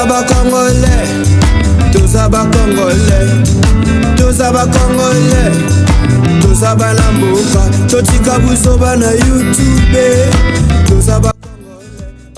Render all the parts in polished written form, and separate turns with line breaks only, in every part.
Tozaba Congolais, Tozaba Congolais, Tozaba Congolais, Tozaba Lamboka, Totika Busoba na YouTube, Tozaba.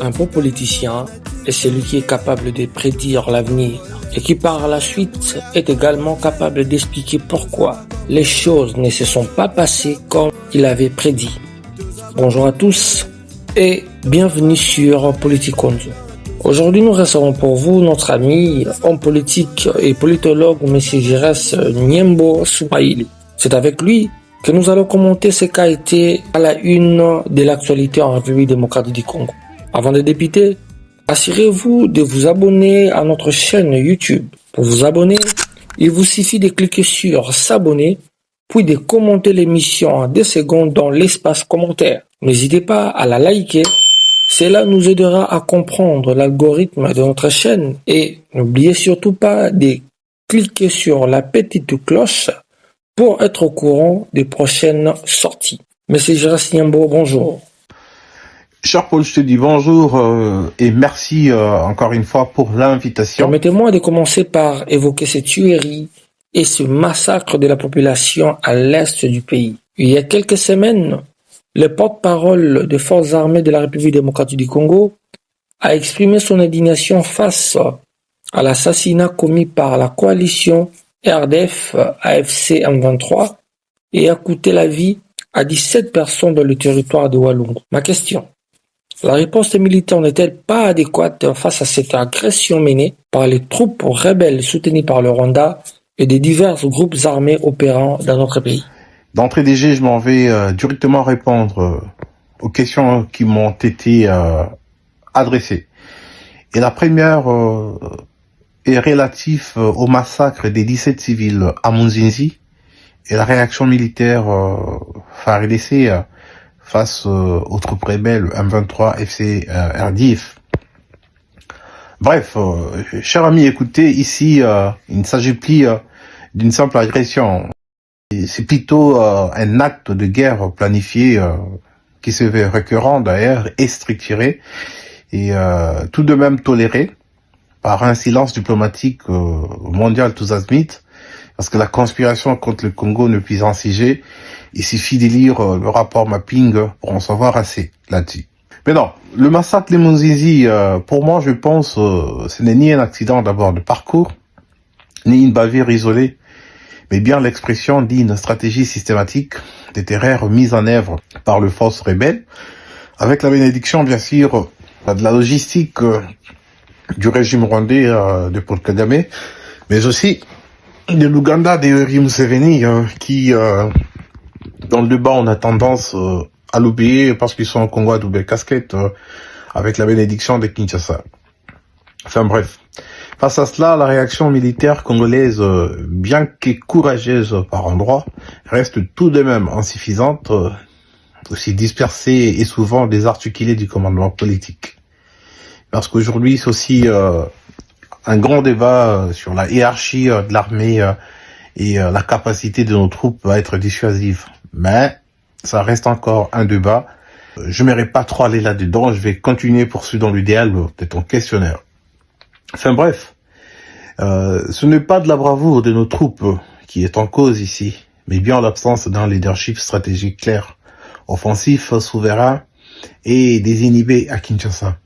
Un bon politicien est celui qui est capable de prédire l'avenir et qui par la suite est également capable d'expliquer pourquoi les choses ne se sont pas passées comme il avait prédit. Bonjour à tous et bienvenue sur Politiconzo. Aujourd'hui, nous recevons pour vous notre ami, homme politique et politologue, M. Giresse Nyembo Swahili. C'est avec lui que nous allons commenter ce qu'a été à la une de l'actualité en République démocratique du Congo. Avant de débuter, assurez-vous de vous abonner à notre chaîne YouTube. Pour vous abonner, il vous suffit de cliquer sur s'abonner, puis de commenter l'émission en 2 secondes dans l'espace commentaire. N'hésitez pas à la liker, cela nous aidera à comprendre l'algorithme de notre chaîne et n'oubliez surtout pas de cliquer sur la petite cloche pour être au courant des prochaines sorties. Monsieur Giresse Nyembo, bonjour.
Cher Paul, je te dis bonjour et merci encore une fois pour l'invitation.
Permettez-moi de commencer par évoquer ces tueries et ce massacre de la population à l'est du pays. Il y a quelques semaines, le porte-parole des forces armées de la République démocratique du Congo a exprimé son indignation face à l'assassinat commis par la coalition RDF AFC M23 et a coûté la vie à 17 personnes dans le territoire de Walungu. Ma question: la réponse militaire n'est-elle pas adéquate face à cette agression menée par les troupes rebelles soutenues par le Rwanda et des divers groupes armés opérant dans notre pays?
D'entrée des jeux, je m'en vais directement répondre aux questions qui m'ont été adressées. Et la première est relative au massacre des 17 civils à Munzinzi et la réaction militaire FARDC face aux troupes rebelles M23 FC RDF. Bref, chers amis, écoutez, ici, il ne s'agit plus d'une simple agression. C'est plutôt un acte de guerre planifié qui se fait récurrent d'ailleurs et structuré et tout de même toléré par un silence diplomatique mondial tous azimuts, parce que la conspiration contre le Congo ne puisse en siger. Il suffit de lire le rapport mapping pour en savoir assez là-dessus. Mais non, le massacre de Munzinzi, pour moi, je pense, ce n'est ni un accident d'abord de parcours, ni une bavure isolée, mais bien l'expression d'une stratégie systématique des terreurs mise en œuvre par les forces rebelles, avec la bénédiction, bien sûr, de la logistique du régime rwandais de Paul Kagame, mais aussi de l'Ouganda de Yoweri Museveni, qui, dans le débat, on a tendance à l'oublier parce qu'ils sont au Congo à double casquette, avec la bénédiction de Kinshasa. Enfin bref. Face à cela, la réaction militaire congolaise, bien que courageuse par endroits, reste tout de même insuffisante, aussi dispersée et souvent désarticulée du commandement politique. Parce qu'aujourd'hui, c'est aussi un grand débat sur la hiérarchie de l'armée et la capacité de nos troupes à être dissuasive. Mais ça reste encore un débat. Je n'irai pas trop aller là-dedans, je vais continuer poursuivre dans l'idéal de ton questionnaire. Enfin bref, ce n'est pas de la bravoure de nos troupes qui est en cause ici, mais bien l'absence d'un leadership stratégique clair, offensif, souverain et désinhibé à Kinshasa.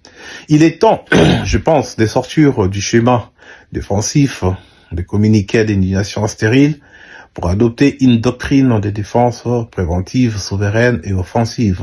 Il est temps, je pense, de sortir du schéma défensif, de communiquer d'indignation stérile, pour adopter une doctrine de défense préventive, souveraine et offensive.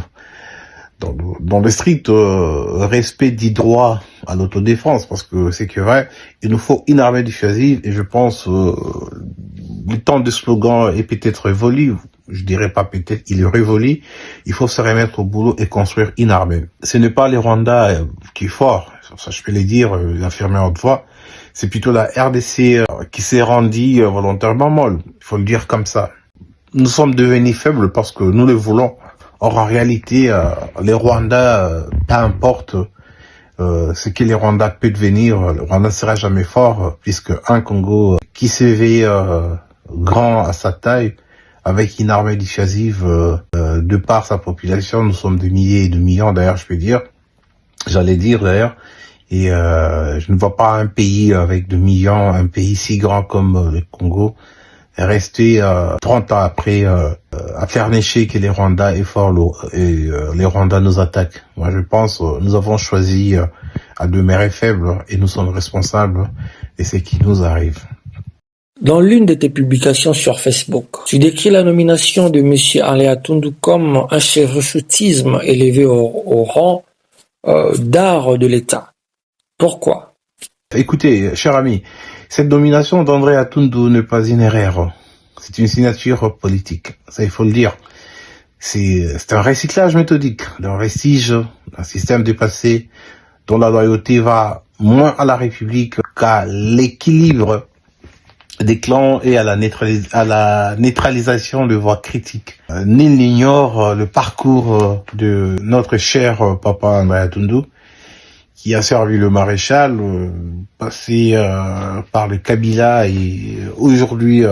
Dans le strict respect du droit à l'autodéfense, parce que c'est que vrai, il nous faut une armée dissuasive, et je pense le temps de slogan est peut-être révolu, je dirais pas peut-être, il est révolu, il faut se remettre au boulot et construire une armée. Ce n'est pas les Rwandais qui est fort, ça je peux le dire, l'affirmer en haute voix, c'est plutôt la RDC qui s'est rendue volontairement molle, il faut le dire comme ça. Nous sommes devenus faibles parce que nous le voulons. Or, en réalité, les Rwandais, peu importe ce que les Rwandais peuvent devenir, le Rwanda ne sera jamais fort, puisque un Congo qui s'éveille grand à sa taille, avec une armée dissuasive de par sa population, nous sommes des milliers et de millions d'ailleurs, je peux dire, j'allais dire d'ailleurs, Et je ne vois pas un pays avec 2 millions, un pays si grand comme le Congo, rester 30 ans après à faire lécher que les Rwandais est fort lourd et les Rwandais nous attaquent. Moi, je pense nous avons choisi à demeurer faibles et nous sommes responsables de ce qui nous arrive.
Dans l'une de tes publications sur Facebook, tu décris la nomination de M. André Atundu comme un chevrechoutisme élevé au rang d'art de l'État. Pourquoi?
Écoutez, cher ami, cette nomination d'André Atundu n'est pas une erreur. C'est une signature politique. Ça, il faut le dire. C'est un recyclage méthodique d'un vestige d'un système dépassé dont la loyauté va moins à la République qu'à l'équilibre des clans et à la neutralisation de voix critiques. Nul n'ignore le parcours de notre cher papa André Atundu, qui a servi le maréchal, passé par le Kabila et aujourd'hui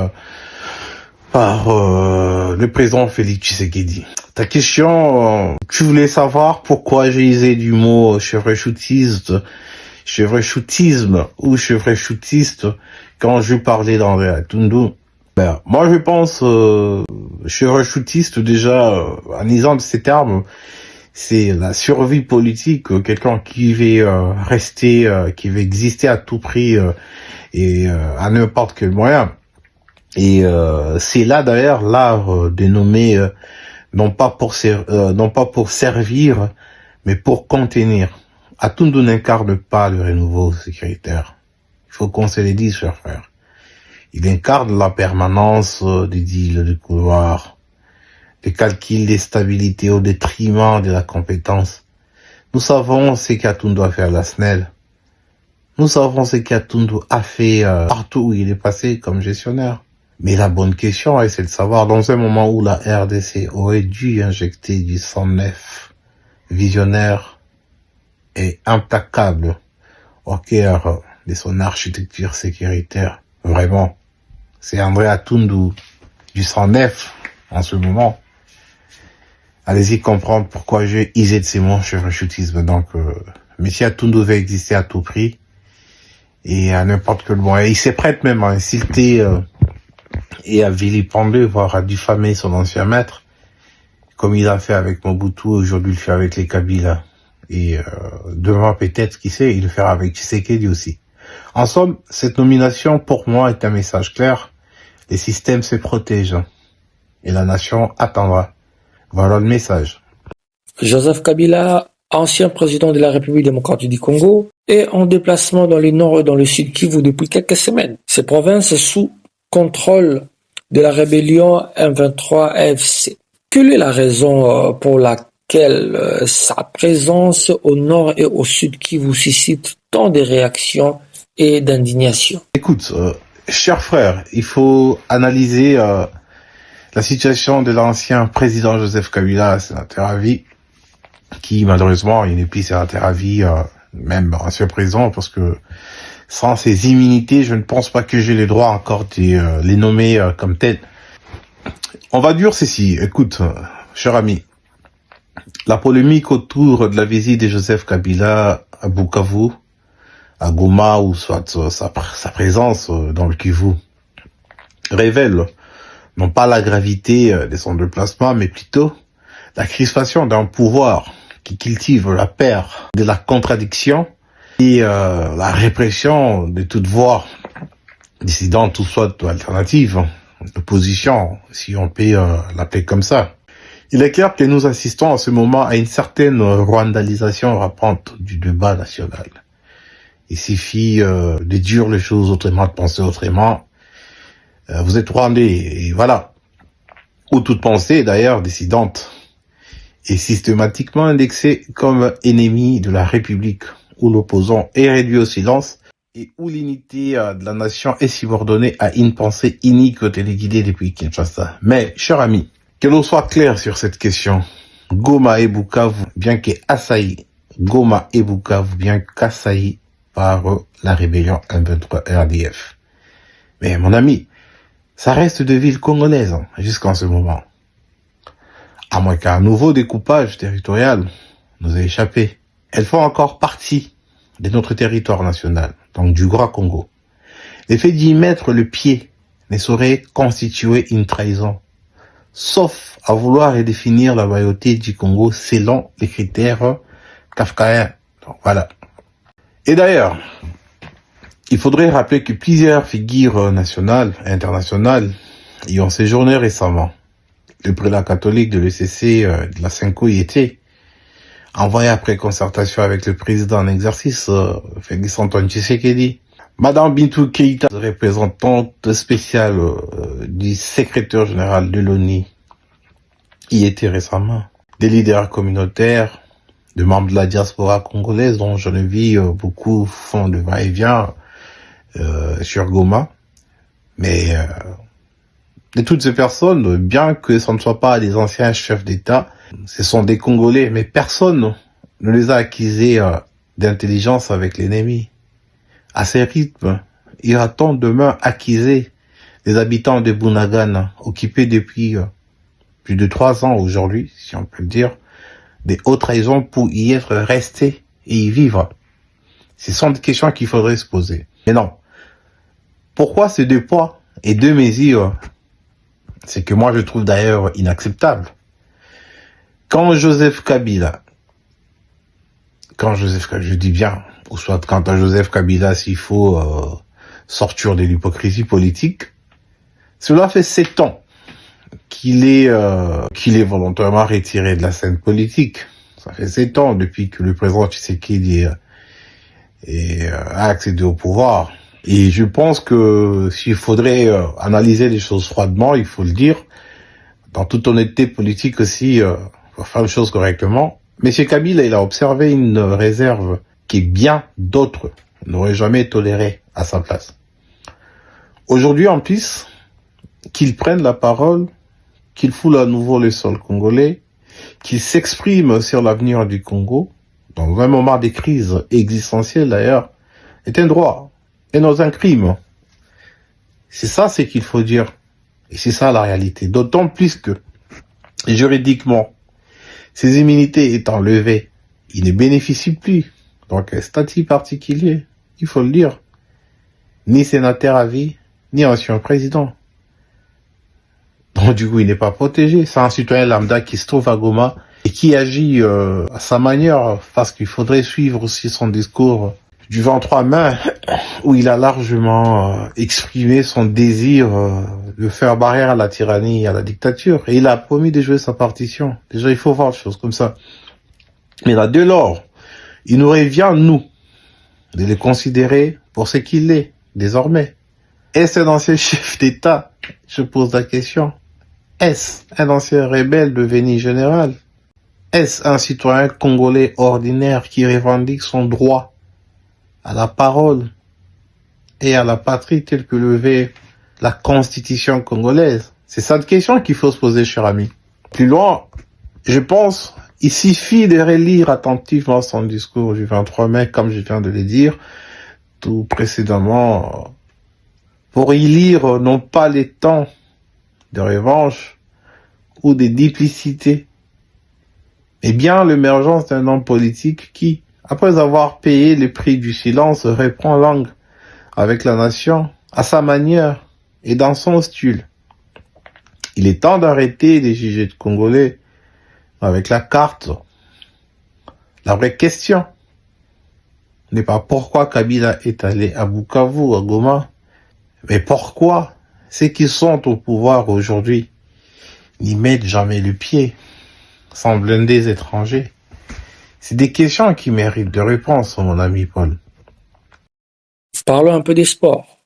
par le président Félix Tshisekedi. Ta question, tu voulais savoir pourquoi j'ai usé du mot chevrechoutiste ou chevrechoutiste quand je parlais d'André Atundu. Moi je pense chevrechoutiste déjà, en lisant de ces termes, c'est la survie politique, quelqu'un qui veut rester, qui veut exister à tout prix et à n'importe quel moyen. Et c'est là d'ailleurs l'art de nommer non pas pour servir, mais pour contenir. Atundu n'incarne pas le renouveau sécuritaire. Il faut qu'on se le dise, chers frères. Il incarne la permanence des deals de couloir, des calculs des stabilités au détriment de la compétence. Nous savons ce qu'Atundu a fait à la SNEL. Nous savons ce qu'Atundu a fait partout où il est passé comme gestionnaire. Mais la bonne question, c'est de savoir, dans un moment où la RDC aurait dû injecter du sang neuf, visionnaire et implacable au cœur de son architecture sécuritaire. Vraiment, c'est André Atundu du sang neuf en ce moment. Allez-y comprendre pourquoi j'ai usé de ces mots chevrechoutiste. Donc, M. Atundu va exister à tout prix et à n'importe quel moment. Il se prête même à insulter et à vilipender, voire à diffamer son ancien maître, comme il a fait avec Mobutu, aujourd'hui il le fait avec les Kabila. Et demain peut-être, qui sait, il le fera avec Tshisekedi aussi. En somme, cette nomination pour moi est un message clair. Les systèmes se protègent et la nation attendra. Voilà le message.
Joseph Kabila, ancien président de la République démocratique du Congo, est en déplacement dans le nord et dans le sud Kivu depuis quelques semaines. Ces provinces sous contrôle de la rébellion M23 AFC. Quelle est la raison pour laquelle sa présence au nord et au sud Kivu suscite tant de réactions et d'indignation?
Écoute, cher frère, il faut analyser la situation de l'ancien président Joseph Kabila, sénateur à vie, qui malheureusement, il n'est plus sénateur à vie, même ancien président, parce que sans ces immunités, je ne pense pas que j'ai le droit encore de les nommer comme tels. On va dire ceci, écoute, cher ami, la polémique autour de la visite de Joseph Kabila à Bukavu, à Goma, ou soit sa présence dans le Kivu, révèle non pas la gravité de son déplacement, mais plutôt la crispation d'un pouvoir qui cultive la peur de la contradiction et la répression de toute voix dissidente ou soit alternative, d'opposition, si on peut l'appeler comme ça. Il est clair que nous assistons en ce moment à une certaine rwandalisation rampante du débat national. Il suffit de dire les choses autrement, de penser autrement. Vous êtes rwandais, et voilà. Ou toute pensée, d'ailleurs, dissidente, est systématiquement indexée comme ennemi de la République, où l'opposant est réduit au silence, et où l'unité de la nation est subordonnée à une pensée inique téléguidée depuis Kinshasa. Mais, cher ami, que l'on soit clair sur cette question, Goma et Bukavu, bien qu'assaillis par la rébellion M23 RDF. Mais mon ami, ça reste de villes congolaises jusqu'en ce moment. À moins qu'un nouveau découpage territorial nous ait échappé. Elles font encore partie de notre territoire national, donc du Grand Congo. Le fait d'y mettre le pied ne saurait constituer une trahison, sauf à vouloir redéfinir la loyauté du Congo selon les critères kafkaïens. Donc, voilà. Et d'ailleurs, il faudrait rappeler que plusieurs figures nationales et internationales y ont séjourné récemment. Le prélat catholique de l'ECC de la Cinco y était, envoyé après concertation avec le président en exercice, Félix Antoine Tshisekedi. Madame Bintou Keïta, représentante spéciale du secrétaire général de l'ONU, y était récemment. Des leaders communautaires, de membres de la diaspora congolaise, dont j'en ai vu beaucoup font de va-et-vient sur Goma. Mais de toutes ces personnes, bien que ce ne soit pas des anciens chefs d'État, ce sont des Congolais, mais personne ne les a accusés d'intelligence avec l'ennemi. À ces rythmes, ira-t-on demain accuser les habitants de Bunagana, occupés depuis plus de 3 ans aujourd'hui, si on peut le dire, des hautes raisons pour y être restés et y vivre? Ce sont des questions qu'il faudrait se poser. Mais non. Pourquoi ces 2 poids et 2 mesures? C'est que moi je trouve d'ailleurs inacceptable. Quand Joseph Kabila, je dis bien, ou soit quant à Joseph Kabila, s'il faut sortir de l'hypocrisie politique, cela fait 7 ans qu'il est volontairement retiré de la scène politique. Ça fait 7 ans depuis que le président Tshisekedi a accédé au pouvoir. Et je pense que s'il faudrait analyser les choses froidement, il faut le dire, dans toute honnêteté politique aussi, pour faire les choses correctement, M. Kabila, il a observé une réserve qui bien d'autres n'auraient jamais toléré à sa place. Aujourd'hui, en plus, qu'il prenne la parole, qu'il foule à nouveau le sol congolais, qu'il s'exprime sur l'avenir du Congo, dans un moment de crise existentielle d'ailleurs, est un droit et non un crime. C'est ça ce qu'il faut dire. Et c'est ça la réalité. D'autant plus que, juridiquement, ces immunités étant levées, il ne bénéficie plus, donc un statut particulier, il faut le dire, ni sénateur à vie, ni ancien président. Donc du coup, il n'est pas protégé. C'est un citoyen lambda qui se trouve à Goma et qui agit à sa manière, parce qu'il faudrait suivre aussi son discours du 23 mai, où il a largement exprimé son désir de faire barrière à la tyrannie et à la dictature. Et il a promis de jouer sa partition. Déjà, il faut voir les choses comme ça. Mais là, dès lors, il nous revient, nous, de les considérer pour ce qu'il est, désormais. Est-ce un ancien chef d'État? Je pose la question. Est-ce un ancien rebelle devenu général? Est-ce un citoyen congolais ordinaire qui revendique son droit à la parole et à la patrie telle que le veut la constitution congolaise? C'est cette question qu'il faut se poser, cher ami. Plus loin, je pense, il suffit de relire attentivement son discours du 23 mai, comme je viens de le dire tout précédemment, pour y lire non pas les temps de revanche ou de duplicité, mais bien l'émergence d'un homme politique qui, après avoir payé le prix du silence, reprend langue avec la nation, à sa manière et dans son style. Il est temps d'arrêter de juger de Congolais avec la carte. La vraie question n'est pas pourquoi Kabila est allé à Bukavu, à Goma, mais pourquoi ceux qui sont au pouvoir aujourd'hui n'y mettent jamais le pied, sans blinder étrangers. C'est des questions qui méritent de réponse, mon ami Paul.
Parlons un peu des sports.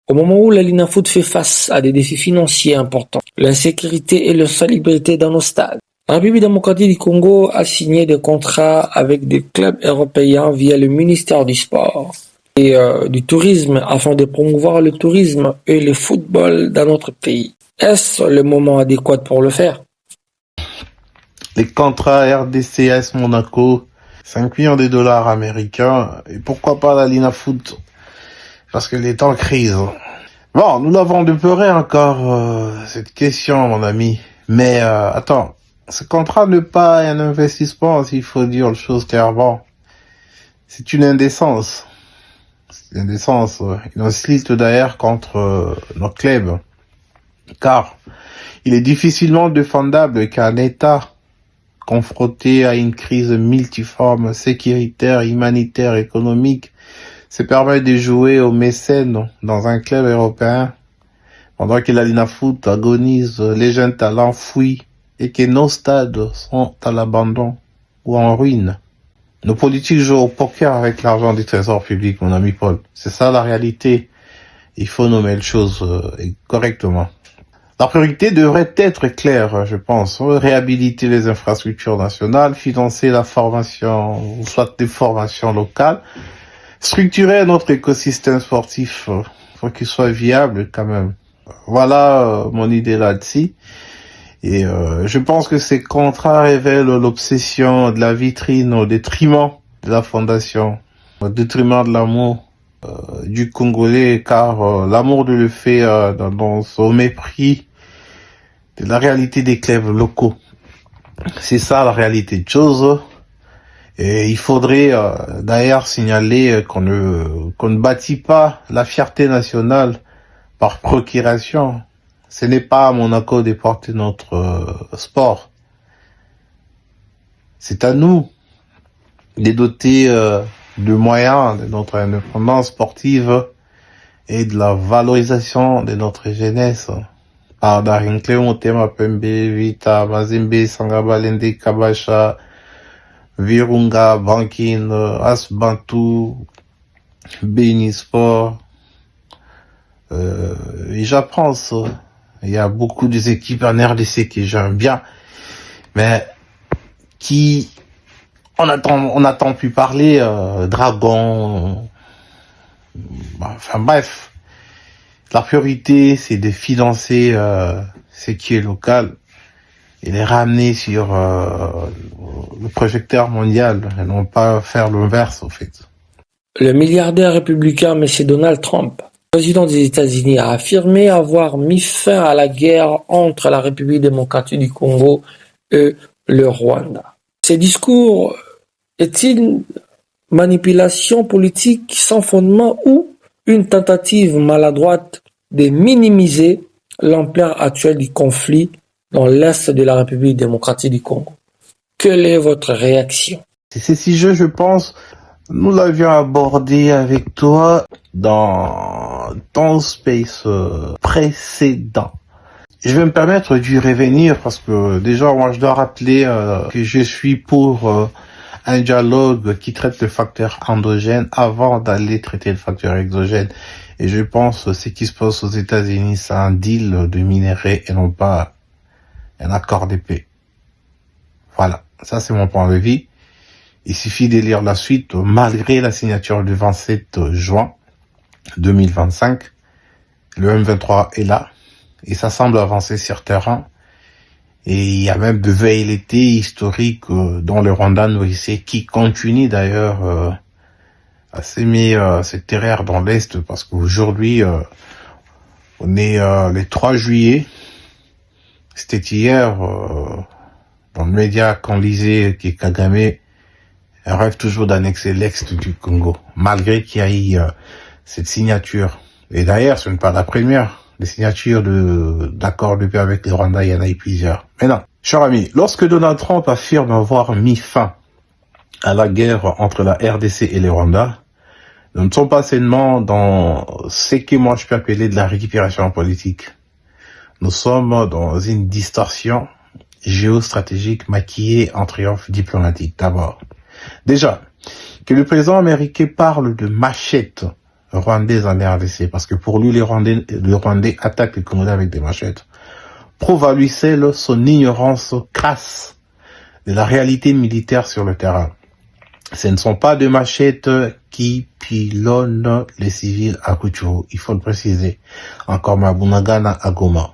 Au moment où la Linafoot fait face à des défis financiers importants, l'insécurité et l'insalubrité dans nos stades, la République démocratique du Congo a signé des contrats avec des clubs européens via le ministère du Sport et du Tourisme afin de promouvoir le tourisme et le football dans notre pays. Est-ce le moment adéquat pour le faire?
Les contrats RDCS Monaco, 5 millions de dollars américains, et pourquoi pas la Linafoot? Parce qu'elle est en crise. Bon, nous l'avons déploré encore, cette question, mon ami. Mais ce contrat n'est pas un investissement, s'il faut dire les choses clairement. C'est une indécence. C'est une indécence, une insulte d'ailleurs contre nos clubs. Car il est difficilement défendable qu'un État confronté à une crise multiforme, sécuritaire, humanitaire, économique, se permet de jouer aux mécènes dans un club européen, pendant que la Lina Foot agonise, les jeunes talents fuient et que nos stades sont à l'abandon ou en ruine. Nos politiques jouent au poker avec l'argent du trésor public, mon ami Paul. C'est ça la réalité. Il faut nommer les choses correctement. La priorité devrait être claire, je pense. Réhabiliter les infrastructures nationales, financer la formation, soit des formations locales, structurer notre écosystème sportif pour qu'il soit viable quand même. Voilà mon idée là-dessus. Et je pense que ces contrats révèlent l'obsession de la vitrine au détriment de la fondation, au détriment de l'amour du Congolais, car l'amour de le fait au mépris de la réalité des clubs locaux. C'est ça la réalité de choses. Et il faudrait d'ailleurs signaler qu'on ne bâtit pas la fierté nationale par procuration. Ce n'est pas à Monaco de porter notre sport. C'est à nous de doter de moyens de notre indépendance sportive et de la valorisation de notre jeunesse. Par Darinkle Motema Pembe, Vita, Mazembe, Sangabalende, Kabasha, Virunga, Bankin, Asbantu, Beni Sport. Et j'apprends ça. Il y a beaucoup des équipes en RDC que j'aime bien, mais qui on attend plus parler. Dragon, enfin bref. La priorité, c'est de financer ce qui est local et les ramener sur le projecteur mondial et non pas faire l'inverse, au fait.
Le milliardaire républicain M. Donald Trump, président des États-Unis, a affirmé avoir mis fin à la guerre entre la République démocratique du Congo et le Rwanda. Ces discours est-il manipulation politique sans fondement ou une tentative maladroite de minimiser l'ampleur actuelle du conflit dans l'est de la République démocratique du Congo? Quelle est votre réaction?
Ces sujets, je pense, nous l'avions abordé avec toi dans ton space précédent. Je vais me permettre d'y revenir parce que déjà, moi, je dois rappeler que je suis pour un dialogue qui traite le facteur endogène avant d'aller traiter le facteur exogène. Et je pense que ce qui se passe aux États-Unis, c'est un deal de minerais et non pas un accord de paix. Voilà, ça c'est mon point de vue. Il suffit de lire la suite. Malgré la signature du 27 juin 2025, le M23 est là et ça semble avancer sur terrain. Et il y a même de velléités historiques dans le Rwanda nourrissait qui continue d'ailleurs à s'aimer cette terreur dans l'Est parce qu'aujourd'hui, on est le 3 juillet. C'était hier, dans le média qu'on lisait que Kagame rêve toujours d'annexer l'Est du Congo, malgré qu'il y a eu cette signature. Et d'ailleurs, ce n'est pas la première. Les signatures d'accords de paix avec le Rwanda, il y en a eu plusieurs. Mais non, cher ami, lorsque Donald Trump affirme avoir mis fin à la guerre entre la RDC et le Rwanda, nous ne sommes pas seulement dans ce que moi je peux appeler de la récupération politique. Nous sommes dans une distorsion géostratégique maquillée en triomphe diplomatique. D'abord, déjà, que le président américain parle de machette rwandaise en RDC, parce que pour lui, les Rwandais attaquent les Congolais avec des machettes, prouve à lui seul son ignorance crasse de la réalité militaire sur le terrain. Ce ne sont pas des machettes qui pilonnent les civils à Rutshuru, il faut le préciser, encore Mabunagana à Goma.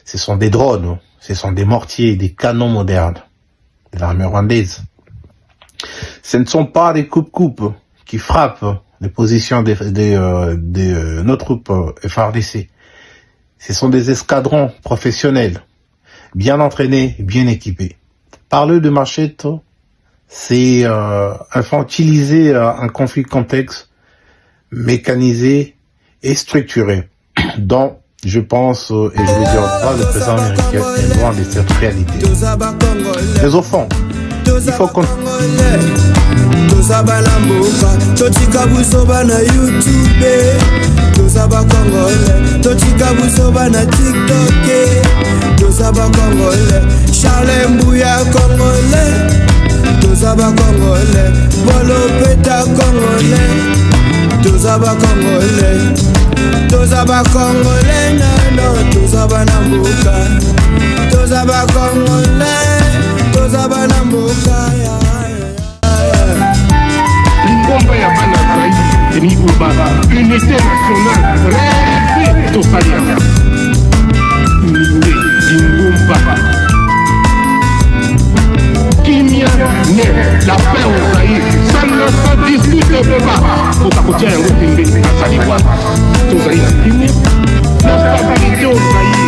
Ce sont des drones, ce sont des mortiers, des canons modernes de l'armée rwandaise. Ce ne sont pas des coupes-coupes qui frappent les positions de nos troupes FARDC. Ce sont des escadrons professionnels, bien entraînés, bien équipés. Parler de machettes, c'est infantiliser un conflit complexe, mécanisé et structuré. Donc, je pense, et je vais dire pas le président américain est loin de cette réalité. Mais au fond, il faut qu'on...
Charles Mbouya congolais, Tozaba congolais, Bolo Peta congolais, Tozaba congolais, Tozaba congolais, non, Tozaba Nambuka, Tozaba congolais, Tozaba Nambuka.
Lingomba ya bana Zaïre, Nibuba, unité nationale, rêve totalia. Unité, Lingomba. Kimia, la paix au Zaïre, ça ne se discute pas. Faut t'accoucher un groupe indé, à Saliwa. Tout Zaïre, Kimia. La stabilité au Zaïre.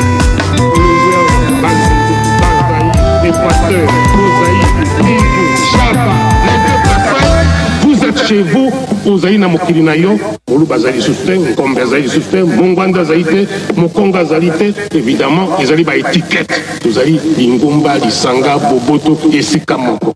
Équateur, Mosaïque, Java, les deux passages, vous êtes chez vous, Ozaï na mokili na yo, Oluba Zali Sousten, Nkombe Zali Sousten, Mongwanda Zaïte, Mokonga Zalite, évidemment, ils allaient par étiquette, Ozaï, Lingomba, Lisanga, Boboto, Esika Moko.